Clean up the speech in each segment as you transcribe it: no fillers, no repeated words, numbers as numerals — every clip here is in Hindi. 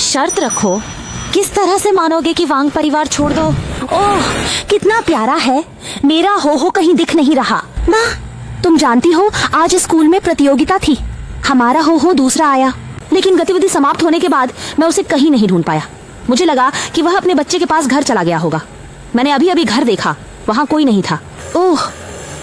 शर्त रखो, किस तरह से मानोगे कि वांग परिवार छोड़ दो? ओह, कितना प्यारा है। मेरा हो कहीं दिख नहीं रहा। माँ, तुम जानती हो आज स्कूल में प्रतियोगिता थी। हमारा हो दूसरा आया, लेकिन गतिविधि समाप्त होने के बाद मैं उसे कहीं नहीं ढूंढ पाया। मुझे लगा कि वह अपने बच्चे के पास घर चला गया होगा। मैंने अभी अभी घर देखा, वहाँ कोई नहीं था। ओह,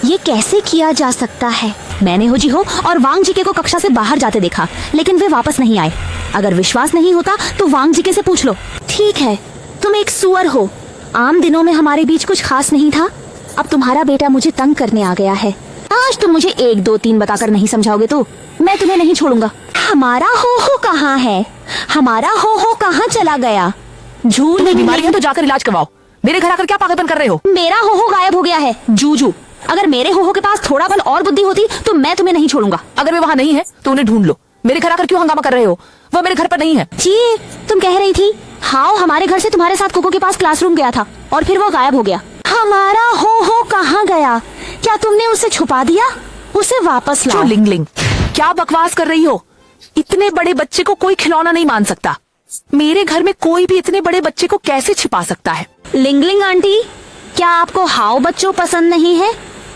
ये कैसे किया जा सकता है? मैंने हो और वांग जीके को कक्षा से बाहर जाते देखा, लेकिन वे वापस नहीं आए। अगर विश्वास नहीं होता तो वांग जीके से पूछ लो। ठीक है, तुम एक सुअर हो। आम दिनों में हमारे बीच कुछ खास नहीं था। अब तुम्हारा बेटा मुझे तंग करने आ गया है। आज तुम मुझे 1 2 3 बताकर नहीं समझाओगे तो मैं तुम्हें नहीं छोड़ूंगा। हमारा हो कहाँ है? हमारा हो कहाँ चला गया? झूठ नहीं, बीमारी है तो जाकर इलाज करवाओ। मेरे घर आकर क्या पागलपन कर रहे हो? मेरा हो गायब हो गया है। जूजू, अगर मेरे हो के पास थोड़ा बल और बुद्धि होती तो मैं तुम्हें नहीं छोड़ूंगा। अगर वे वहाँ नहीं है तो उन्हें ढूंढ लो। मेरे घर आकर क्यों हंगामा कर रहे हो? वो मेरे घर पर नहीं है। जी, तुम कह रही थी हाओ हमारे घर से तुम्हारे साथ कोको के पास क्लासरूम गया था और फिर वो गायब हो गया। हमारा हो कहाँ गया? क्या तुमने उसे छुपा दिया? उसे वापस लाओ। लिंगलिंग, क्या बकवास कर रही हो? इतने बड़े बच्चे को कोई खिलौना नहीं मान सकता। मेरे घर में कोई भी इतने बड़े बच्चे को कैसे छिपा सकता है? लिंगलिंग आंटी, क्या आपको हाओ बच्चों पसंद नहीं है?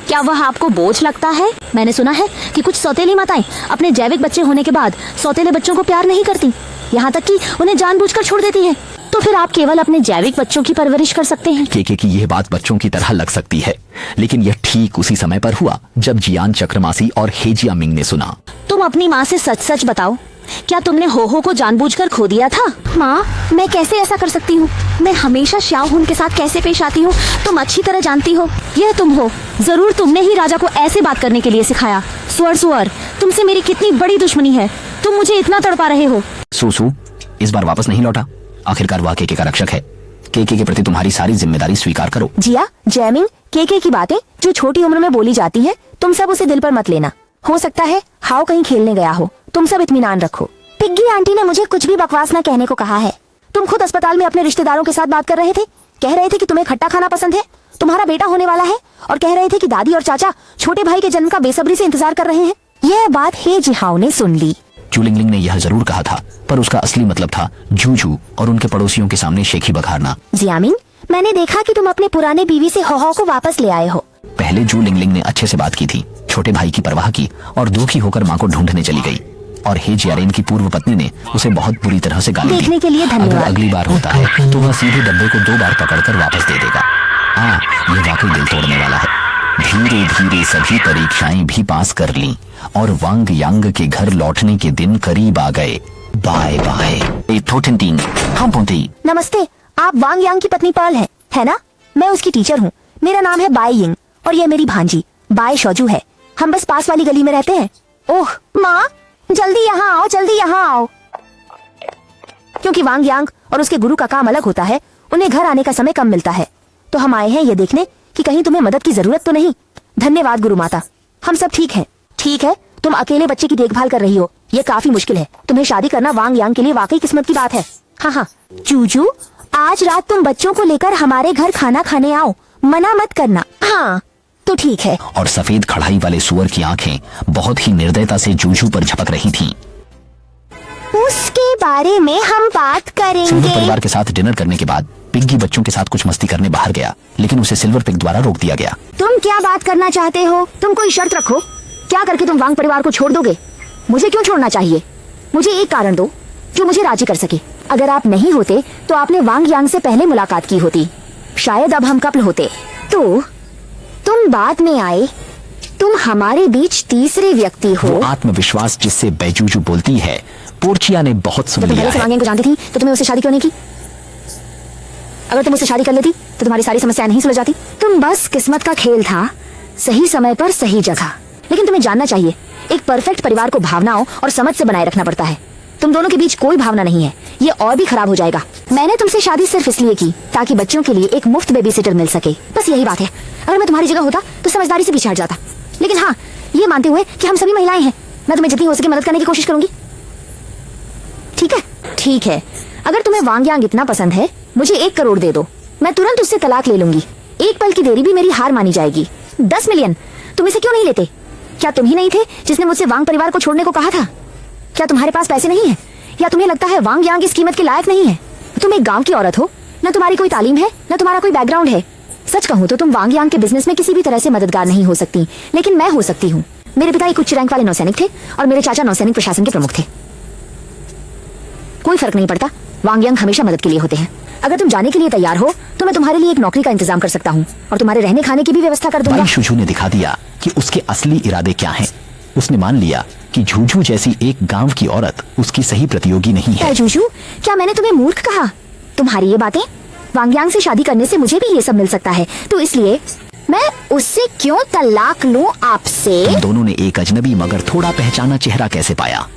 क्या वह आपको बोझ लगता है? मैंने सुना है कि कुछ सौतेली माताएं अपने जैविक बच्चे होने के बाद सौतेले बच्चों को प्यार नहीं करती, यहाँ तक कि उन्हें जानबूझकर छोड़ देती हैं। तो फिर आप केवल अपने जैविक बच्चों की परवरिश कर सकते हैं। केके की यह बात बच्चों की तरह लग सकती है, लेकिन यह ठीक उसी समय पर हुआ जब जियान चक्रमासी और हे जियामिंग ने सुना। तुम अपनी माँ से सच सच बताओ, क्या तुमने हो को जानबूझकर खो दिया था? माँ, मैं कैसे ऐसा कर सकती हूँ? मैं हमेशा श्याओ हुन के साथ कैसे पेश आती हूँ तुम अच्छी तरह जानती हो। यह तुम हो, जरूर तुमने ही राजा को ऐसे बात करने के लिए सिखाया। सुअर, तुमसे मेरी कितनी बड़ी दुश्मनी है, तुम मुझे इतना तड़पा रहे हो। सूसू इस बार वापस नहीं लौटा। आखिरकार वह केके का रक्षक है। केके के प्रति तुम्हारी सारी जिम्मेदारी स्वीकार करो। जिया, जैमिंग, केके की बातें जो छोटी उम्र में बोली जाती हैं, तुम सब उसे दिल पर मत लेना। हो सकता है हाओ कहीं खेलने गया हो। तुम सब इत्मीनान रखो। पिग्गी आंटी ने मुझे कुछ भी बकवास न कहने को कहा है। तुम खुद अस्पताल में अपने रिश्तेदारों के साथ बात कर रहे थे, कह रहे थे कि तुम्हें खट्टा खाना पसंद है, तुम्हारा बेटा होने वाला है, और कह रहे थे कि दादी और चाचा छोटे भाई के जन्म का बेसब्री से इंतजार कर रहे हैं। यह बात हे जिहाओ ने सुन ली। चुलिंगलिंग ने यह जरूर कहा था, पर उसका असली मतलब था जूजू और उनके पड़ोसियों के सामने शेखी बघारना। जियामिंग, मैंने देखा कि तुम अपने पुराने बीवी से हो को वापस ले आए हो। पहले जू लिंगलिंग ने अच्छे से बात की थी, छोटे भाई की परवाह की और दुखी होकर माँ को ढूंढने चली गई। और हे जियारेन की पूर्व पत्नी ने उसे बहुत बुरी तरह से गाली दी। देखने के लिए धन्यवाद। अगर अगली बार होता है तो वह सीधे डब्बे को 2 बार पकड़कर वापस दे देगा। हाँ, ये वाकई दिल तोड़ने वाला है। धीरे धीरे सभी परीक्षाएं भी पास कर लीं और वांग यांग के घर लौटने के दिन करीब आ गए। Bye bye. नमस्ते, आप वांग यांग की पत्नी पर्ल हैं, है ना? मैं उसकी टीचर हूँ। मेरा नाम है बाय यिंग और ये मेरी भांजी बाय शौजू है। हम बस पास वाली गली में रहते हैं। ओह माँ, जल्दी यहाँ आओ, जल्दी यहाँ आओ। क्योंकि वांग यांग और उसके गुरु का काम अलग होता है, उन्हें घर आने का समय कम मिलता है, तो हम आए हैं ये देखने कि कहीं तुम्हें मदद की जरूरत तो नहीं। धन्यवाद गुरु माता, हम सब ठीक हैं। ठीक है, तुम अकेले बच्चे की देखभाल कर रही हो, ये काफी मुश्किल है। तुम्हें शादी करना वांग यांग के लिए वाकई किस्मत की बात है। हाँ, जूजू, आज रात तुम बच्चों को लेकर हमारे घर खाना खाने आओ, मना मत करना। हाँ तो ठीक है। और सफेद कढ़ाई वाले सुअर की आंखें बहुत ही निर्दयता से जूजू पर झपक रही थीं। उसके बारे में हम बात करेंगे। सिल्वर परिवार के साथ डिनर करने के बाद पिग्गी बच्चों के साथ कुछ मस्ती करने बाहर गया, लेकिन उसे सिल्वर पिग द्वारा रोक दिया गया। तुम क्या बात करना चाहते हो? तुम कोई शर्त रखो, क्या करके तुम वांग परिवार को छोड़ दोगे? मुझे क्यों छोड़ना चाहिए? मुझे एक कारण दो जो मुझे राजी कर सके। अगर आप नहीं होते तो आपने वांग यांग से पहले मुलाकात की होती, शायद अब हम कपल होते। तो तुम बाद में आए, तुम हमारे बीच तीसरे व्यक्ति हो। वो आत्मविश्वास जिससे बैजूजू बोलती है, पोर्चिया ने बहुत सुन लिया है। पहले से वांग यांग को जानती थी तो तुम्हें उससे शादी क्यों नहीं की? अगर तुम उससे शादी कर लेती तो तुम्हारी सारी समस्याएं नहीं सुलझ जाती। तुम बस किस्मत का खेल था, सही समय पर सही जगह। लेकिन तुम्हें जानना चाहिए, एक परफेक्ट परिवार को भावनाओं और समझ से बनाए रखना पड़ता है। तुम दोनों के बीच कोई भावना नहीं है, ये और भी खराब हो जाएगा। मैंने तुमसे शादी सिर्फ इसलिए की ताकि बच्चों के लिए एक मुफ्त बेबी सिटर मिल सके, बस यही बात है। अगर मैं तुम्हारी जगह होता तो समझदारी से पीछे हट जाता। लेकिन हाँ, ये मानते हुए कि हम सभी महिलाएं हैं, मैं तुम्हें जितनी हो सके मदद करने की कोशिश करूंगी। ठीक है? ठीक है, अगर तुम्हें वांग यांग इतना पसंद है, मुझे 1 करोड़ दे दो, मैं तुरंत उससे तलाक ले लूंगी। एक पल की देरी भी मेरी हार मानी जाएगी। 10 मिलियन, तुम इसे क्यों नहीं लेते? क्या तुम ही नहीं थे जिसने मुझसे वांग परिवार को छोड़ने को कहा था? क्या तुम्हारे पास पैसे नहीं है या तुम्हें लगता है वांग यांग इस कीमत के लायक नहीं है? तुम एक गांव की औरत हो, न तुम्हारी कोई तालीम है, न तुम्हारा कोई बैकग्राउंड है। सच कहूँ तो तुम वांग यांग के बिजनेस में किसी भी तरह से मददगार नहीं हो सकती, लेकिन मैं हो सकती हूँ। मेरे पिता एक उच्च रैंक वाले नौसैनिक थे और मेरे चाचा नौसैनिक प्रशासन के प्रमुख थे। कोई फर्क नहीं पड़ता, वांग यांग हमेशा मदद के लिए होते हैं। अगर तुम जाने के लिए तैयार हो तो मैं तुम्हारे लिए एक नौकरी का इंतजाम कर सकता हूँ और तुम्हारे रहने खाने की भी व्यवस्था कर दूंगा। वाई शुजू ने दिखा दिया कि उसके असली इरादे क्या हैं। उसने मान लिया कि झूझू जैसी एक गांव की औरत उसकी सही प्रतियोगी नहीं है। जूजू, क्या मैंने तुम्हें मूर्ख कहा? तुम्हारी ये बातें, वांग यांग से शादी करने से मुझे भी ये सब मिल सकता है, तो इसलिए मैं उससे क्यों तलाक लूं आपसे? तुम दोनों ने एक अजनबी मगर थोड़ा पहचाना चेहरा कैसे पाया?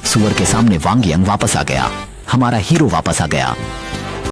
सुअर के सामने वांग यांग वापस आ गया। हमारा हीरो वापस आ गया।